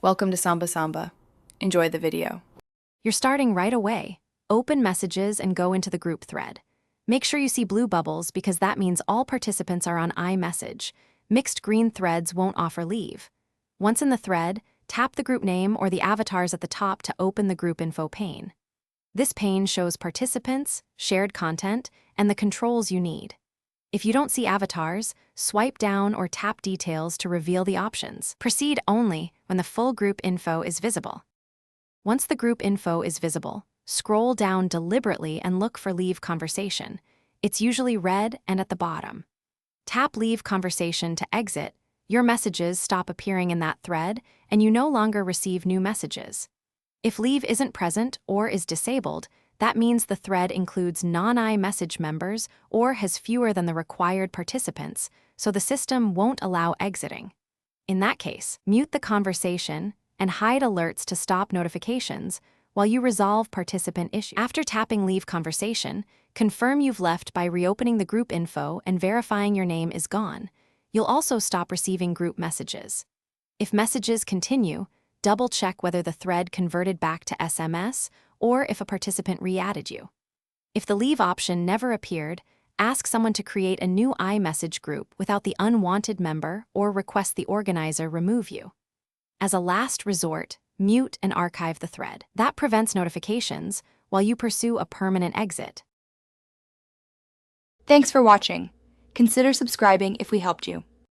Welcome to Samba Samba. Enjoy the video. You're starting right away. Open Messages and go into the group thread. Make sure you see blue bubbles because that means all participants are on iMessage. Mixed green threads won't offer leave. Once in the thread, tap the group name or the avatars at the top to open the group info pane. This pane shows participants, shared content, and the controls you need. If you don't see avatars, swipe down or tap details to reveal the options. Proceed only when the full group info is visible. Once the group info is visible, scroll down deliberately and look for Leave Conversation. It's usually red and at the bottom. Tap Leave Conversation to exit. Your messages stop appearing in that thread, and you no longer receive new messages. If Leave isn't present or is disabled, that means the thread includes non-iMessage members or has fewer than the required participants, so the system won't allow exiting. In that case, mute the conversation and hide alerts to stop notifications while you resolve participant issues. After tapping Leave Conversation, confirm you've left by reopening the group info and verifying your name is gone. You'll also stop receiving group messages. If messages continue, double-check whether the thread converted back to SMS or if a participant re-added you. If the Leave option never appeared, ask someone to create a new iMessage group without the unwanted member or request the organizer remove you. As a last resort, mute and archive the thread. That prevents notifications while you pursue a permanent exit. Thanks for watching. Consider subscribing if we helped you.